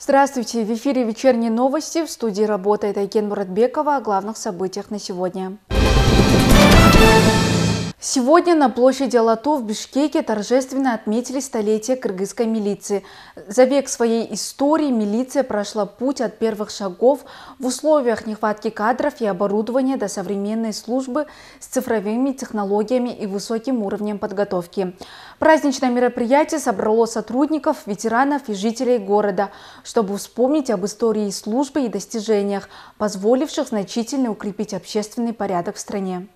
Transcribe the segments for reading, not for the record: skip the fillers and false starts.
Здравствуйте! В эфире вечерние новости. В студии работает Айкен Муратбекова. О главных событиях на сегодня. Сегодня на площади Алату в Бишкеке торжественно отметили столетие кыргызской милиции. За век своей истории милиция прошла путь от первых шагов в условиях нехватки кадров и оборудования до современной службы с цифровыми технологиями и высоким уровнем подготовки. Праздничное мероприятие собрало сотрудников, ветеранов и жителей города, чтобы вспомнить об истории службы и достижениях, позволивших значительно укрепить общественный порядок в стране.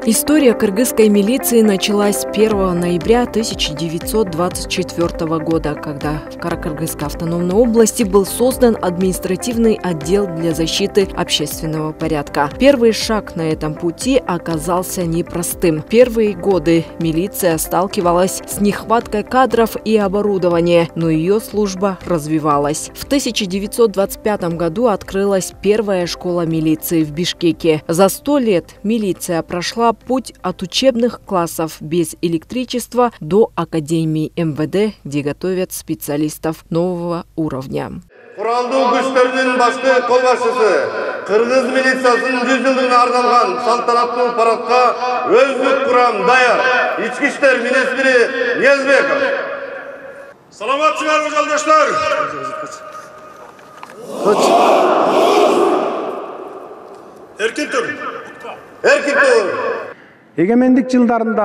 История кыргызской милиции началась 1 ноября 1924 года, когда в Каракыргызской автономной области был создан административный отдел для защиты общественного порядка. Первый шаг на этом пути оказался непростым. Первые годы милиция сталкивалась с нехваткой кадров и оборудования, но ее служба развивалась. В 1925 году открылась первая школа милиции в Бишкеке. За 100 лет милиция прошла путь от учебных классов без электричества до Академии МВД, где готовят специалистов нового уровня. Кыргыз милициясынын 100 жылдыгына арналган салтанаттуу парадка өздүк курам даяр. Ички иштер министри Ниязбеков. Саламатсыңарбы жолдоштор? Эркин тур. Эркин тур. Эгемендик жылдарында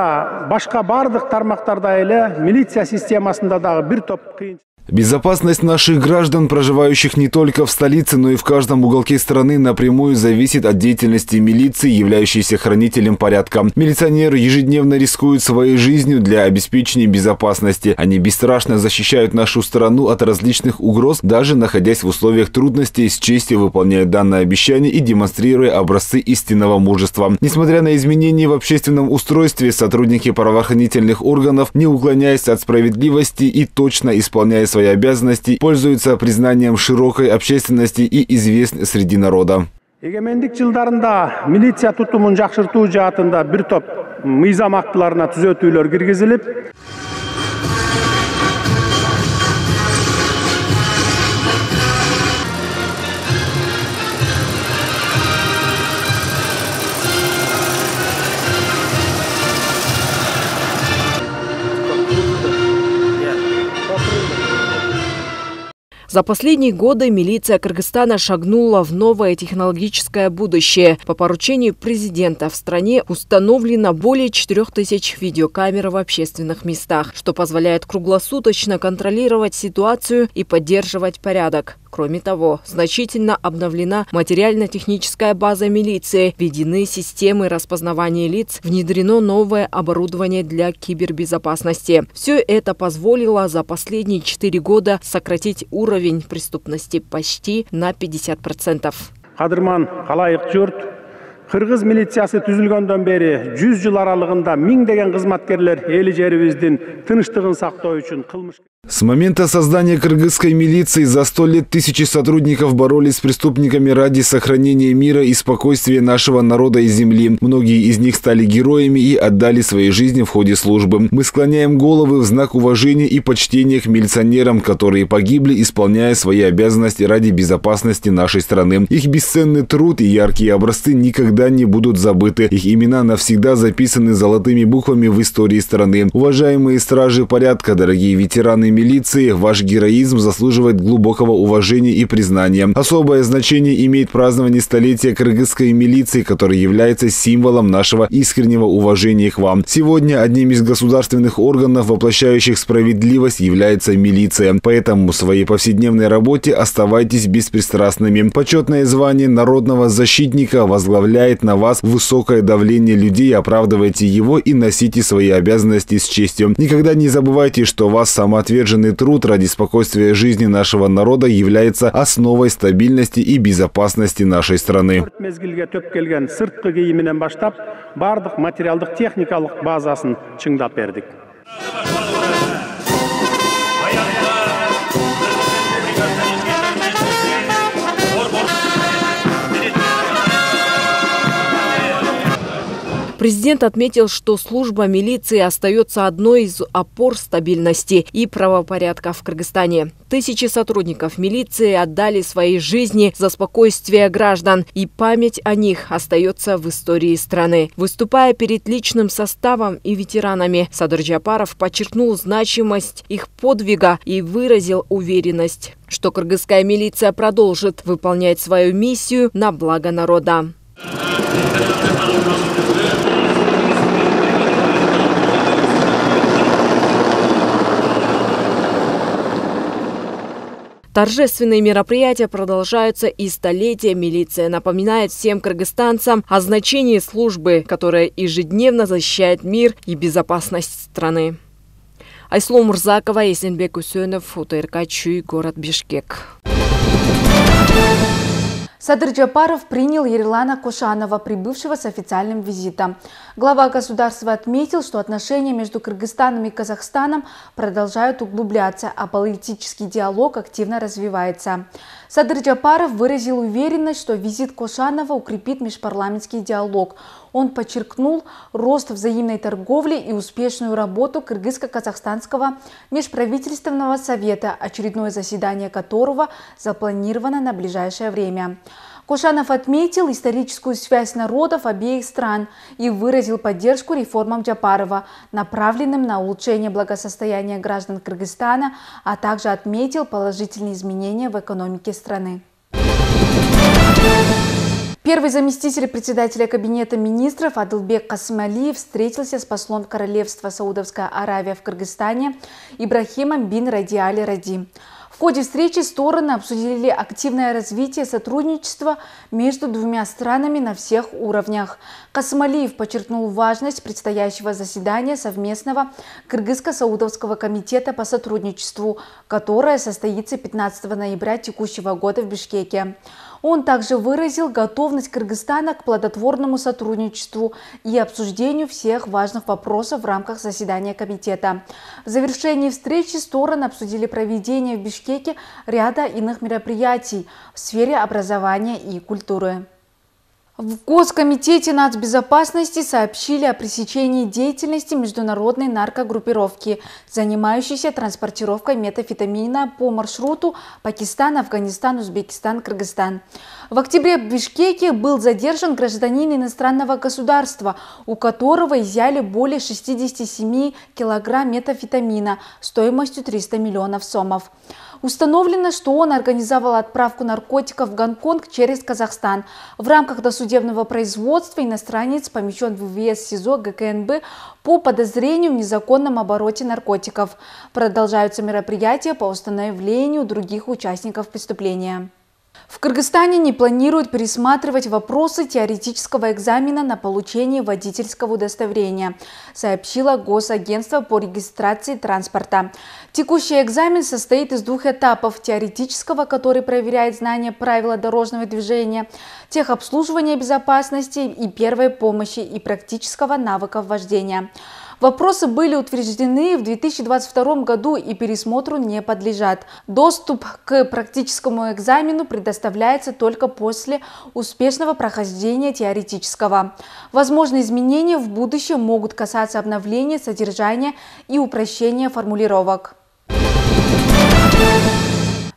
башка бардык тармактарда эле милиция системасында дагы бир топ кыйын. Безопасность наших граждан, проживающих не только в столице, но и в каждом уголке страны, напрямую зависит от деятельности милиции, являющейся хранителем порядка. Милиционеры ежедневно рискуют своей жизнью для обеспечения безопасности. Они бесстрашно защищают нашу страну от различных угроз, даже находясь в условиях трудностей, с честью выполняя данное обещание и демонстрируя образцы истинного мужества. Несмотря на изменения в общественном устройстве, сотрудники правоохранительных органов, не уклоняясь от справедливости и точно исполняя свои обязанности, пользуются признанием широкой общественности и известны среди народа. Эгемендик жылдарында милиция тутумун жакшыртуу жаатында бир топ мыйзам актыларына түзөтүүлөр киргизилип, За последние годы милиция Кыргызстана шагнула в новое технологическое будущее. По поручению президента в стране установлено более 4000 видеокамер в общественных местах, что позволяет круглосуточно контролировать ситуацию и поддерживать порядок. Кроме того, значительно обновлена материально-техническая база милиции, введены системы распознавания лиц, внедрено новое оборудование для кибербезопасности. Все это позволило за последние 4 года сократить уровень преступности почти на 50%. Кадырман калайык журт, Кыргыз милициясы түзүлгөндөн бери 100 жыл аралыгында миңдеген кызматкерлер эли жерибиздин тынычтыгын сактоо үчүн кылмыш. С момента создания кыргызской милиции за 100 лет тысячи сотрудников боролись с преступниками ради сохранения мира и спокойствия нашего народа и земли. Многие из них стали героями и отдали свои жизни в ходе службы. Мы склоняем головы в знак уважения и почтения к милиционерам, которые погибли, исполняя свои обязанности ради безопасности нашей страны. Их бесценный труд и яркие образцы никогда не будут забыты. Их имена навсегда записаны золотыми буквами в истории страны. Уважаемые стражи порядка, дорогие ветераны милиции, ваш героизм заслуживает глубокого уважения и признания. Особое значение имеет празднование столетия кыргызской милиции, которая является символом нашего искреннего уважения к вам. Сегодня одним из государственных органов, воплощающих справедливость, является милиция. Поэтому в своей повседневной работе оставайтесь беспристрастными. Почетное звание народного защитника возглавляет на вас высокое давление людей, оправдывайте его и носите свои обязанности с честью. Никогда не забывайте, что вас самоотверженный труд ради спокойствия жизни нашего народа является основой стабильности и безопасности нашей страны. Бардык материалдык техникалык базасын чыңдап бердик. Президент отметил, что служба милиции остается одной из опор стабильности и правопорядка в Кыргызстане. Тысячи сотрудников милиции отдали свои жизни за спокойствие граждан, и память о них остается в истории страны. Выступая перед личным составом и ветеранами, Садыр Джапаров подчеркнул значимость их подвига и выразил уверенность, что кыргызская милиция продолжит выполнять свою миссию на благо народа. Торжественные мероприятия продолжаются, и столетие милиция напоминает всем кыргызстанцам о значении службы, которая ежедневно защищает мир и безопасность страны. Айслу Мурзакова, Эсенбек Усенов, УТРК Чуй, город Бишкек. Садыр Джапаров принял Ерлана Кошанова, прибывшего с официальным визитом. Глава государства отметил, что отношения между Кыргызстаном и Казахстаном продолжают углубляться, а политический диалог активно развивается. Садыр Джапаров выразил уверенность, что визит Кошанова укрепит межпарламентский диалог. Он подчеркнул рост взаимной торговли и успешную работу Кыргызско-Казахстанского межправительственного совета, очередное заседание которого запланировано на ближайшее время. Кошанов отметил историческую связь народов обеих стран и выразил поддержку реформам Джапарова, направленным на улучшение благосостояния граждан Кыргызстана, а также отметил положительные изменения в экономике страны. Первый заместитель председателя Кабинета министров Адылбек Касымалиев встретился с послом Королевства Саудовская Аравия в Кыргызстане Ибрахимом бин Ради Аль Ради. В ходе встречи стороны обсудили активное развитие сотрудничества между двумя странами на всех уровнях. Касымалиев подчеркнул важность предстоящего заседания совместного Кыргызско-Саудовского комитета по сотрудничеству, которое состоится 15 ноября текущего года в Бишкеке. Он также выразил готовность Кыргызстана к плодотворному сотрудничеству и обсуждению всех важных вопросов в рамках заседания комитета. В завершении встречи стороны обсудили проведение в Бишкеке ряда иных мероприятий в сфере образования и культуры. В Госкомитете нацбезопасности сообщили о пресечении деятельности международной наркогруппировки, занимающейся транспортировкой метамфетамина по маршруту Пакистан, Афганистан, Узбекистан, Кыргызстан. В октябре в Бишкеке был задержан гражданин иностранного государства, у которого изъяли более 67 килограмм метамфетамина стоимостью 300 миллионов сомов. Установлено, что он организовал отправку наркотиков в Гонконг через Казахстан. В рамках досудебного производства иностранец помещен в ВВС СИЗО ГКНБ по подозрению в незаконном обороте наркотиков. Продолжаются мероприятия по установлению других участников преступления. В Кыргызстане не планируют пересматривать вопросы теоретического экзамена на получение водительского удостоверения, сообщило Госагентство по регистрации транспорта. Текущий экзамен состоит из двух этапов: теоретического, который проверяет знания правил дорожного движения, техобслуживания безопасности и первой помощи, и практического навыков вождения. Вопросы были утверждены в 2022 году и пересмотру не подлежат. Доступ к практическому экзамену предоставляется только после успешного прохождения теоретического. Возможные изменения в будущем могут касаться обновления содержания и упрощения формулировок.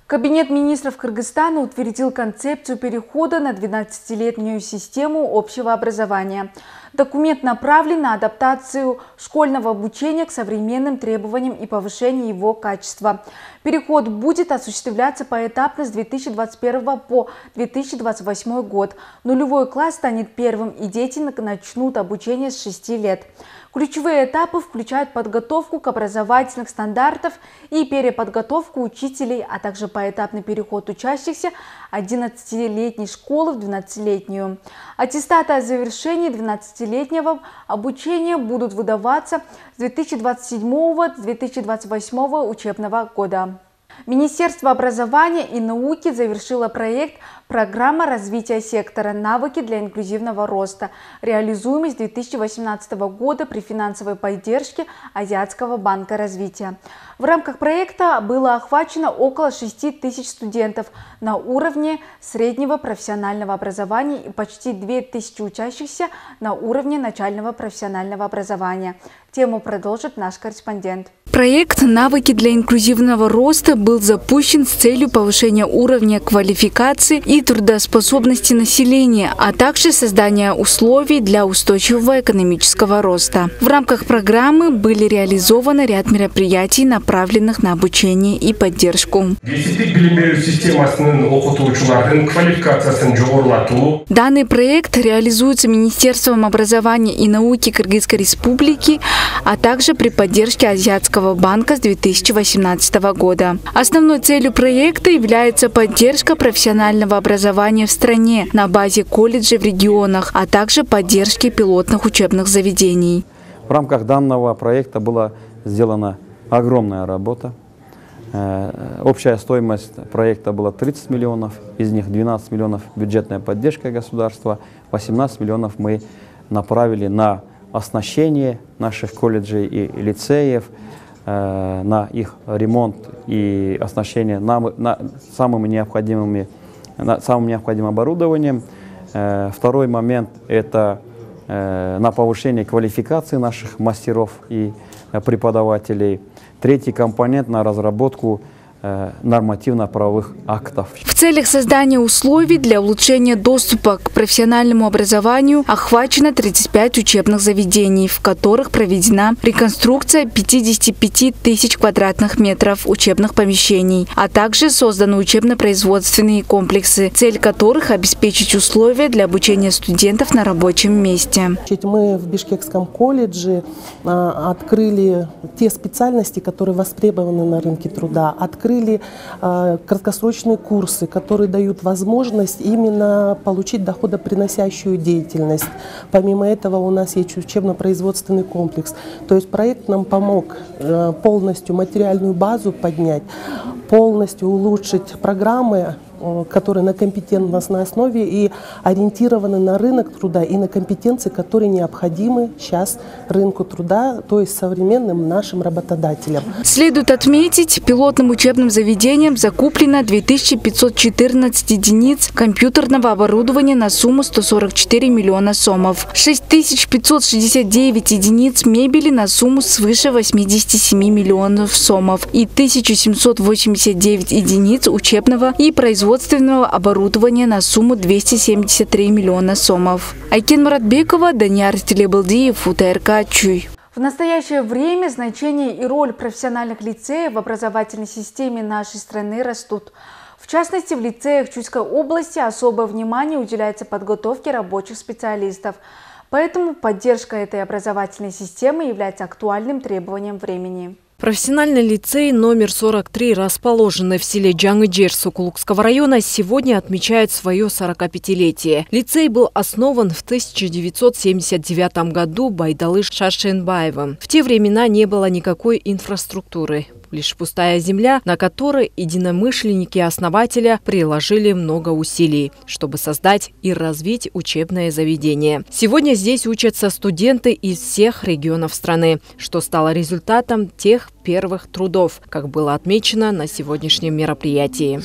Кабинет министров Кыргызстана утвердил концепцию перехода на 12-летнюю систему общего образования. Документ направлен на адаптацию школьного обучения к современным требованиям и повышение его качества. Переход будет осуществляться поэтапно с 2021 по 2028 год. Нулевой класс станет первым, и дети начнут обучение с 6 лет. Ключевые этапы включают подготовку к образовательным стандартам и переподготовку учителей, а также поэтапный переход учащихся 11-летней школы в 12-летнюю. Аттестаты о завершении 12-летнего обучения будут выдаваться с 2027-2028 учебного года. Министерство образования и науки завершило проект «Программа развития сектора «Навыки для инклюзивного роста», реализуемый с 2018 года при финансовой поддержке Азиатского банка развития. В рамках проекта было охвачено около 6 тысяч студентов на уровне среднего профессионального образования и почти 2000 учащихся на уровне начального профессионального образования. Тему продолжит наш корреспондент. Проект «Навыки для инклюзивного роста» был запущен с целью повышения уровня квалификации и трудоспособности населения, а также создания условий для устойчивого экономического роста. В рамках программы были реализованы ряд мероприятий, направленных на обучение и поддержку. Данный проект реализуется Министерством образования и науки Кыргызской Республики, а также при поддержке Азиатского банка с 2018 года. Основной целью проекта является поддержка профессионального образования в стране на базе колледжей в регионах, а также поддержки пилотных учебных заведений. В рамках данного проекта была сделана огромная работа. Общая стоимость проекта была 30 миллионов, из них 12 миллионов бюджетная поддержка государства, 18 миллионов мы направили на оснащение наших колледжей и лицеев, на их ремонт и оснащение самым необходимым оборудованием. Второй момент – это на повышение квалификации наших мастеров и преподавателей. Третий компонент – на разработку нормативно-правовых актов. В целях создания условий для улучшения доступа к профессиональному образованию охвачено 35 учебных заведений, в которых проведена реконструкция 55 тысяч квадратных метров учебных помещений, а также созданы учебно-производственные комплексы, цель которых обеспечить условия для обучения студентов на рабочем месте. Мы в Бишкекском колледже открыли те специальности, которые востребованы на рынке труда, открыли краткосрочные курсы, которые дают возможность именно получить доходоприносящую деятельность. Помимо этого у нас есть учебно-производственный комплекс. То есть проект нам помог полностью материальную базу поднять, полностью улучшить программы, которые на компетентностной основе и ориентированы на рынок труда и на компетенции, которые необходимы сейчас рынку труда, то есть современным нашим работодателям. Следует отметить, пилотным учебным заведением закуплено 2514 единиц компьютерного оборудования на сумму 144 миллиона сомов, 6569 единиц мебели на сумму свыше 87 миллионов сомов и 1789 единиц учебного и производственного оборудования на сумму 273 миллиона сомов. Айкен Муратбекова, Данияр Телебылдиев, УТРК Чуй. В настоящее время значение и роль профессиональных лицеев в образовательной системе нашей страны растут. В частности, в лицеях Чуйской области особое внимание уделяется подготовке рабочих специалистов. Поэтому поддержка этой образовательной системы является актуальным требованием времени. Профессиональный лицей номер 43, расположенный в селе Джангыджер Сокулукского района, сегодня отмечает свое 45-летие. Лицей был основан в 1979 году Байдалы Шашенбаевым. В те времена не было никакой инфраструктуры. Лишь пустая земля, на которой единомышленники основателя приложили много усилий, чтобы создать и развить учебное заведение. Сегодня здесь учатся студенты из всех регионов страны, что стало результатом тех первых трудов, как было отмечено на сегодняшнем мероприятии.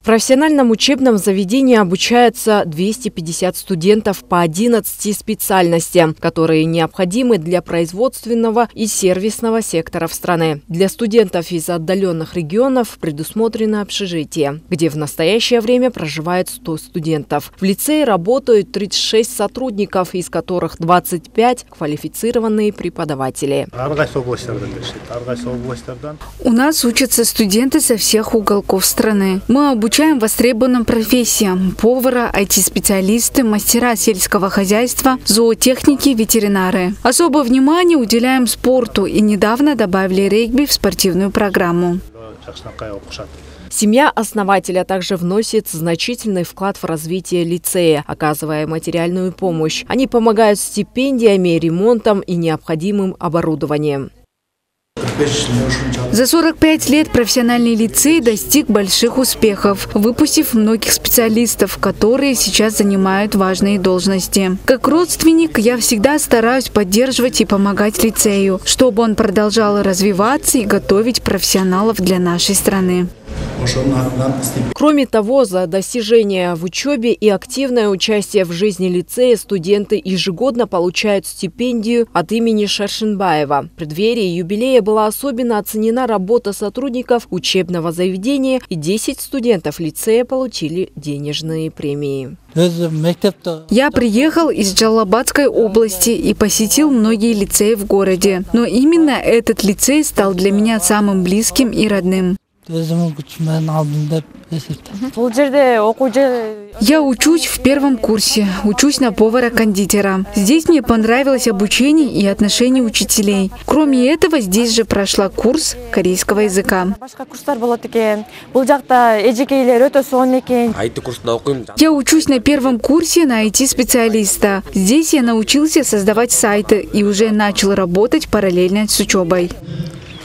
В профессиональном учебном заведении обучаются 250 студентов по 11 специальностям, которые необходимы для производственного и сервисного секторов страны. Для студентов из отдаленных регионов предусмотрено общежитие, где в настоящее время проживает 100 студентов. В лицее работают 36 сотрудников, из которых 25 квалифицированные преподаватели. У нас учатся студенты со всех уголков страны. Мы обучаем востребованным профессиям: повара, IT-специалисты, мастера сельского хозяйства, зоотехники, ветеринары. Особое внимание уделяем спорту и недавно добавили регби в спортивную программу. Семья основателя также вносит значительный вклад в развитие лицея, оказывая материальную помощь. Они помогают стипендиями, ремонтом и необходимым оборудованием. За 45 лет профессиональный лицей достиг больших успехов, выпустив многих специалистов, которые сейчас занимают важные должности. Как родственник, я всегда стараюсь поддерживать и помогать лицею, чтобы он продолжал развиваться и готовить профессионалов для нашей страны. Кроме того, за достижения в учебе и активное участие в жизни лицея студенты ежегодно получают стипендию от имени Шаршенбаева. В преддверии юбилея была особенно оценена работа сотрудников учебного заведения, и 10 студентов лицея получили денежные премии. Я приехал из Джалалабадской области и посетил многие лицеи в городе. Но именно этот лицей стал для меня самым близким и родным. Я учусь в первом курсе, учусь на повара-кондитера. Здесь мне понравилось обучение и отношение учителей. Кроме этого, здесь же прошла курс корейского языка. Я учусь на первом курсе на IT-специалиста. Здесь я научился создавать сайты и уже начал работать параллельно с учебой.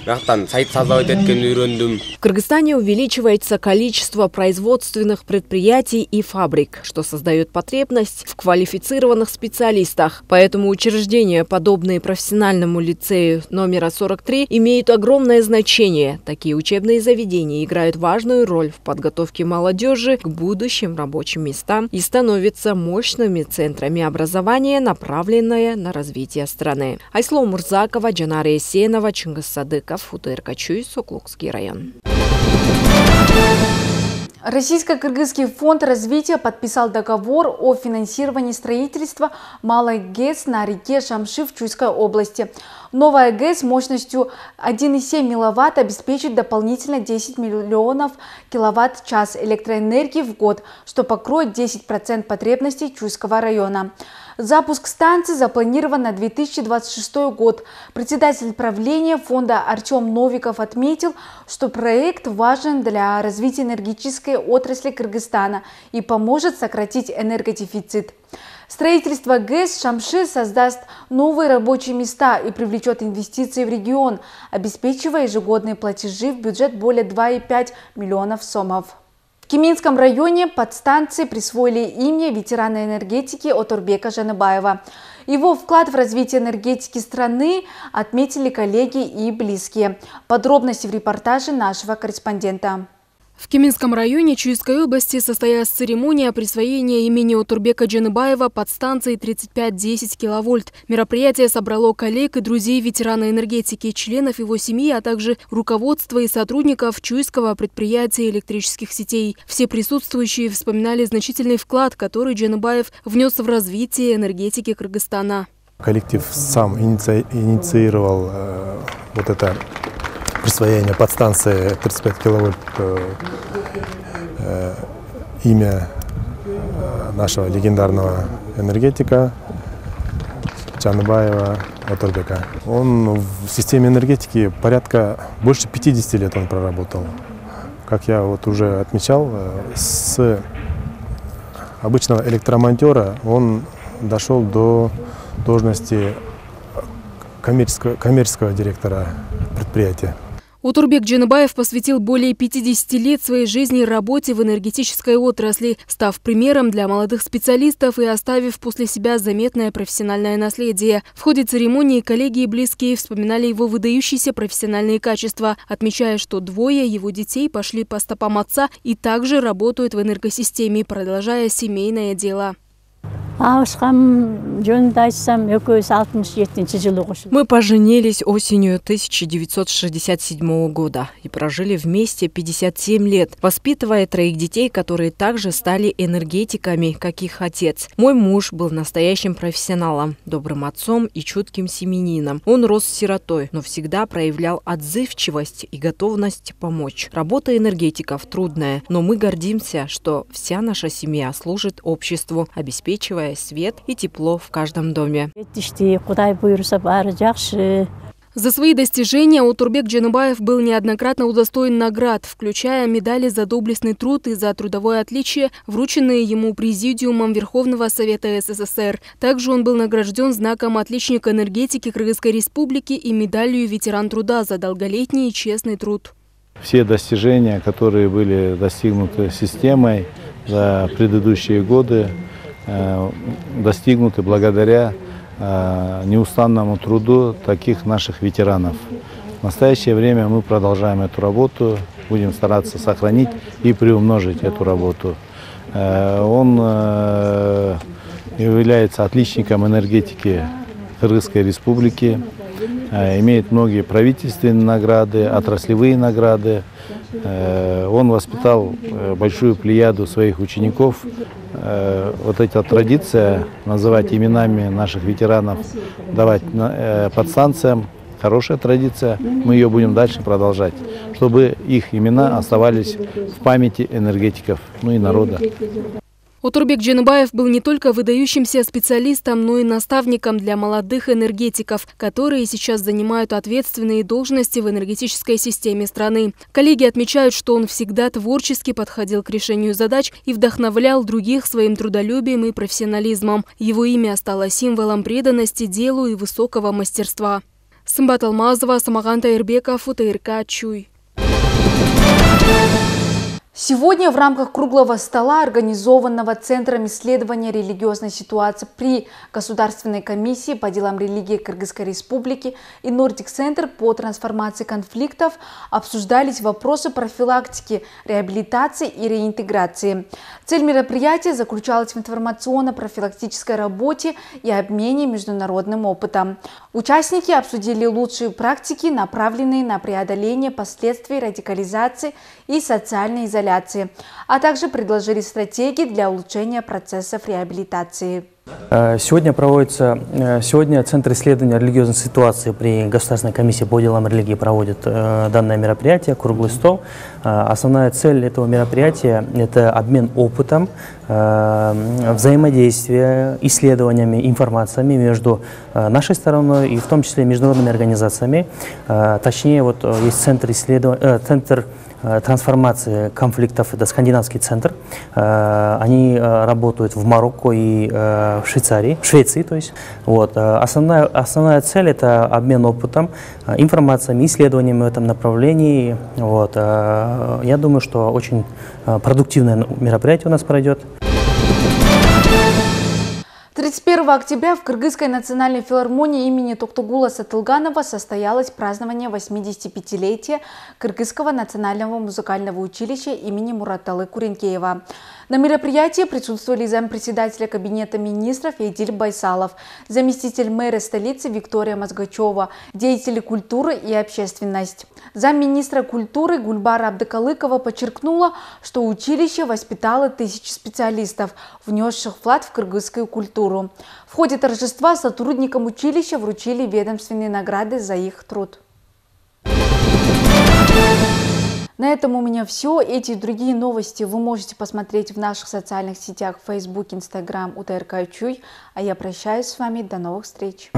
В Кыргызстане увеличивается количество производственных предприятий и фабрик, что создает потребность в квалифицированных специалистах. Поэтому учреждения, подобные профессиональному лицею номера 43, имеют огромное значение. Такие учебные заведения играют важную роль в подготовке молодежи к будущим рабочим местам и становятся мощными центрами образования, направленные на развитие страны. Айсло Мурзакова, Джанара Есенова, Чингис Садыков, ФУТРК Чуй, Соклукский район. Российско-кыргызский фонд развития подписал договор о финансировании строительства малой ГЭС на реке Шамши в Чуйской области. Новая ГЭС мощностью 1,7 милливатт обеспечит дополнительно 10 миллионов киловатт-час электроэнергии в год, что покроет 10% потребностей Чуйского района. Запуск станции запланирован на 2026 год. Председатель правления фонда Артем Новиков отметил, что проект важен для развития энергетической отрасли Кыргызстана и поможет сократить энергодефицит. Строительство ГЭС Шамши создаст новые рабочие места и привлечет инвестиции в регион, обеспечивая ежегодные платежи в бюджет более 2,5 миллионов сомов. В Кеминском районе подстанции присвоили имя ветерана энергетики Отурбека Жаныбаева. Его вклад в развитие энергетики страны отметили коллеги и близкие. Подробности в репортаже нашего корреспондента. В Кеминском районе Чуйской области состоялась церемония присвоения имени Отурбека Джаныбаева подстанции 3510 киловольт. Мероприятие собрало коллег и друзей ветерана энергетики, членов его семьи, а также руководства и сотрудников Чуйского предприятия электрических сетей. Все присутствующие вспоминали значительный вклад, который Джаныбаев внес в развитие энергетики Кыргызстана. Коллектив сам инициировал вот это присвоение подстанции 35 киловольт имя нашего легендарного энергетика Джаныбаева Отурбека. Он в системе энергетики больше 50 лет он проработал. Как я вот уже отмечал, с обычного электромонтера он дошел до должности коммерческого директора предприятия. Отурбек Джаныбаев посвятил более 50 лет своей жизни работе в энергетической отрасли, став примером для молодых специалистов и оставив после себя заметное профессиональное наследие. В ходе церемонии коллеги и близкие вспоминали его выдающиеся профессиональные качества, отмечая, что двое его детей пошли по стопам отца и также работают в энергосистеме, продолжая семейное дело. Мы поженились осенью 1967 года и прожили вместе 57 лет, воспитывая 3 детей, которые также стали энергетиками, как их отец. Мой муж был настоящим профессионалом, добрым отцом и чутким семьянином. Он рос сиротой, но всегда проявлял отзывчивость и готовность помочь. Работа энергетиков трудная, но мы гордимся, что вся наша семья служит обществу, обеспечивая свет и тепло в каждом доме. За свои достижения Отурбек Джаныбаев был неоднократно удостоен наград, включая медали за доблестный труд и за трудовое отличие, врученные ему Президиумом Верховного Совета СССР. Также он был награжден знаком отличника энергетики Кыргызской Республики и медалью ветеран труда за долголетний и честный труд. Все достижения, которые были достигнуты системой за предыдущие годы, достигнуты благодаря неустанному труду таких наших ветеранов. В настоящее время мы продолжаем эту работу, будем стараться сохранить и приумножить эту работу. Он является отличником энергетики Кыргызской Республики, имеет многие правительственные награды, отраслевые награды. Он воспитал большую плеяду своих учеников. Вот эта традиция называть именами наших ветеранов, давать подстанциям, хорошая традиция. Мы ее будем дальше продолжать, чтобы их имена оставались в памяти энергетиков, ну и народа. Отурбек Джаныбаев был не только выдающимся специалистом, но и наставником для молодых энергетиков, которые сейчас занимают ответственные должности в энергетической системе страны. Коллеги отмечают, что он всегда творчески подходил к решению задач и вдохновлял других своим трудолюбием и профессионализмом. Его имя стало символом преданности делу и высокого мастерства. Сымбат Алмазова, Самаган Таирбеков, УТРК Чуй. Сегодня в рамках круглого стола, организованного Центром исследования религиозной ситуации при Государственной комиссии по делам религии Кыргызской Республики и Нордик-центр по трансформации конфликтов, обсуждались вопросы профилактики, реабилитации и реинтеграции. Цель мероприятия заключалась в информационно-профилактической работе и обмене международным опытом. Участники обсудили лучшие практики, направленные на преодоление последствий радикализации и социальной изоляции, а также предложили стратегии для улучшения процессов реабилитации. Сегодня Центр исследования религиозной ситуации при Государственной комиссии по делам религии проводит данное мероприятие, круглый стол. Основная цель этого мероприятия – это обмен опытом, взаимодействие, исследованиями, информациями между нашей стороной и в том числе международными организациями. Точнее, вот есть Центр трансформации конфликтов, это скандинавский центр. Они работают в Марокко и в Швеции, то есть. Вот. Основная цель – это обмен опытом, информацией, исследованиями в этом направлении. Вот. Я думаю, что очень продуктивное мероприятие у нас пройдет. 31 октября в Кыргызской национальной филармонии имени Токтогула Сатылганова состоялось празднование 85-летия Кыргызского национального музыкального училища имени Муратталы Куренкеева. На мероприятии присутствовали зампредседателя Кабинета министров Эдиль Байсалов, заместитель мэра столицы Виктория Мазгачева, деятели культуры и общественность. Замминистра культуры Гульбара Абдыкалыкова подчеркнула, что училище воспитало 1000 специалистов, внесших вклад в кыргызскую культуру. В ходе торжества сотрудникам училища вручили ведомственные награды за их труд. На этом у меня все. Эти и другие новости вы можете посмотреть в наших социальных сетях Facebook, Instagram, УТРК Чуй. А я прощаюсь с вами. До новых встреч.